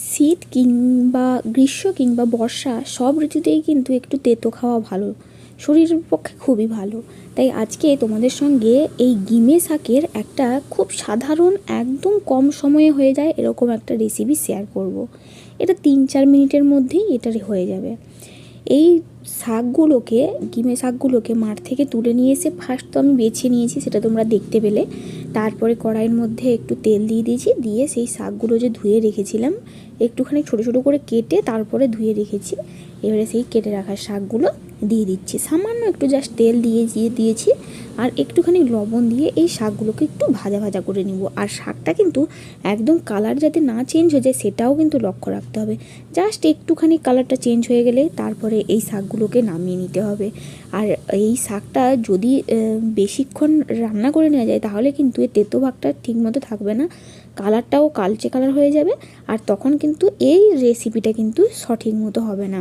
শীত কিংবা গ্রীষ্ম কিংবা বর্ষা সব ঋতুতেই কিন্তু একটু তেতো খাওয়া ভালো, শরীরের পক্ষে খুবই ভালো। তাই আজকে তোমাদের সঙ্গে এই গিমে শাকের একটা খুব সাধারণ, একদম কম সময়ে হয়ে যায় এরকম একটা রেসিপি শেয়ার করব। এটা 3-4 মিনিটের মধ্যেই এটা হয়ে যাবে। এই শাকগুলোকে, গিমে শাকগুলোকে মাঠ থেকে তুলে নিয়ে এসে ফার্স্ট তো আমি বেছে নিয়েছি, সেটা তোমরা দেখতে পেলে। তারপরে কড়াইয়ের মধ্যে একটু তেল দিয়ে দিয়েছি, দিয়ে সেই শাকগুলো যে ধুয়ে রেখেছিলাম একটুখানি ছোটো ছোটো করে কেটে তারপরে ধুয়ে রেখেছি। এবারে সেই কেটে রাখা শাকগুলো দিয়ে দিচ্ছি, সামান্য একটু জাস্ট তেল দিয়েছি আর একটুখানি লবণ দিয়ে এই শাকগুলোকে একটু ভাজা ভাজা করে নিব। আর শাকটা কিন্তু একদম কালার যাতে না চেঞ্জ হয়ে যায় সেটাও কিন্তু লক্ষ্য রাখতে হবে। জাস্ট একটুখানি কালারটা চেঞ্জ হয়ে গেলে তারপরে এই শাকগুলোকে নামিয়ে নিতে হবে। আর এই শাকটা যদি বেশিক্ষণ রান্না করে নেওয়া যায় তাহলে কিন্তু এর তেতো ভাগটা ঠিকমতো থাকবে না, কালারটাও কালচে কালার হয়ে যাবে, আর তখন কিন্তু এই রেসিপিটা কিন্তু সঠিক মতো হবে না।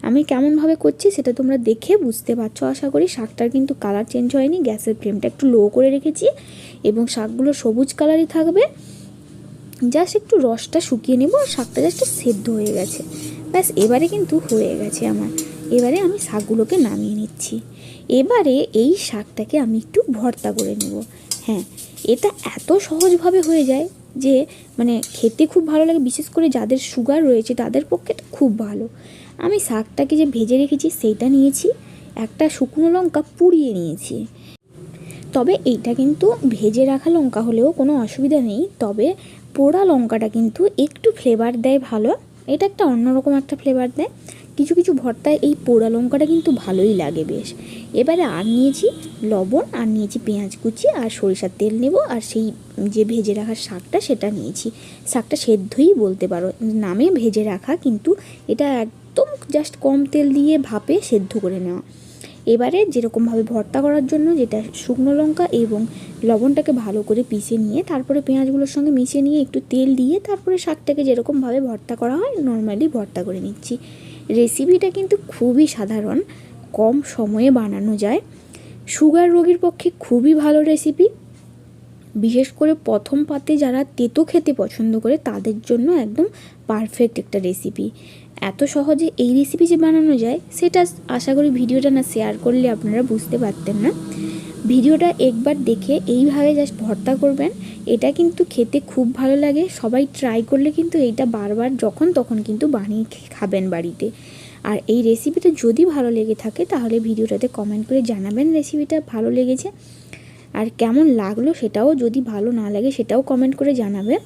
আমি কেমনভাবে করছি সেটা তোমরা দেখে বুঝতে পারছো আশা করি। শাকটার কিন্তু কালার চেঞ্জ হয়নি, গ্যাসের ফ্লেমটা একটু লো করে রেখেছি এবং শাকগুলো সবুজ কালারই থাকবে। জাস্ট একটু রসটা শুকিয়ে নেব আর শাকটা জাস্ট সেদ্ধ হয়ে গেছে, ব্যাস এবারে কিন্তু হয়ে গেছে আমার। এবারে আমি শাকগুলোকে নামিয়ে নিচ্ছি। এবারে এই শাকটাকে আমি একটু ভর্তা করে নেব। হ্যাঁ, এটা এত সহজভাবে হয়ে যায় যে মানে খেতে খুব ভালো লাগে, বিশেষ করে যাদের সুগার রয়েছে তাদের পক্ষে তো খুব ভালো। আমি শাকটাকে যে ভেজে রেখেছি সেইটা নিয়েছি, একটা শুকনো লঙ্কা পুড়িয়ে নিয়েছি। তবে এইটা কিন্তু ভেজে রাখা লঙ্কা হলেও কোনো অসুবিধা নেই, তবে পোড়া লঙ্কাটা কিন্তু একটু ফ্লেভার দেয় ভালো, এটা একটা অন্যরকম একটা ফ্লেভার দেয়। কিছু কিছু ভর্তায় এই পোড়া লঙ্কাটা কিন্তু ভালোই লাগে বেশ। এবারে আর নিয়েছি লবণ, আর নিয়েছি পেঁয়াজ কুচি, আর সরিষার তেল নেব, আর সেই যে ভেজে রাখা শাকটা সেটা নিয়েছি। শাকটা সেদ্ধই বলতে পারো, নামে ভেজে রাখা কিন্তু এটা একদম জাস্ট কম তেল দিয়ে ভাপে সেদ্ধ করে নেওয়া। এবারে যেরকমভাবে ভর্তা করার জন্য যেটা শুকনো লঙ্কা এবং লবণটাকে ভালো করে পিষে নিয়ে তারপরে পেঁয়াজগুলোর সঙ্গে মিশিয়ে নিয়ে একটু তেল দিয়ে তারপরে শাকটাকে যেরকমভাবে ভর্তা করা হয় নর্মালি ভর্তা করে নিচ্ছি। রেসিপিটা কিন্তু খুবই সাধারণ, কম সময়ে বানানো যায়, সুগার রোগীর পক্ষে খুবই ভালো রেসিপি। বিশেষ করে প্রথম পাতে যারা তেতো খেতে পছন্দ করে তাদের জন্য একদম পারফেক্ট একটা রেসিপি। এত সহজে এই রেসিপি যে বানানো যায় সেটা আশা করি ভিডিওটা না শেয়ার করলে আপনারা বুঝতে পারতেন না। ভিডিওটা একবার দেখে এইভাবে জাস্ট ভর্তা করবেন, এটা কিন্তু খেতে খুব ভালো লাগে। সবাই ট্রাই করলে কিন্তু এইটা বারবার যখন তখন কিন্তু বানিয়ে খাবেন বাড়িতে। আর এই রেসিপিটা যদি ভালো লেগে থাকে তাহলে ভিডিওটাতে কমেন্ট করে জানাবেন রেসিপিটা ভালো লেগেছে, আর কেমন লাগলো সেটাও, যদি ভালো না লাগে সেটাও কমেন্ট করে জানাবে।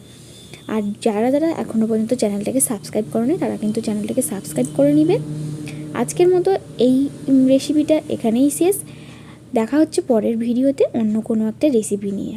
আর যারা যারা এখনও পর্যন্ত চ্যানেলটাকে সাবস্ক্রাইব করেনি তারা কিন্তু চ্যানেলটাকে সাবস্ক্রাইব করে নেবে। আজকের মতো এই রেসিপিটা এখানেই শেষ, দেখা হচ্ছে পরের ভিডিওতে অন্য কোনো একটা রেসিপি নিয়ে।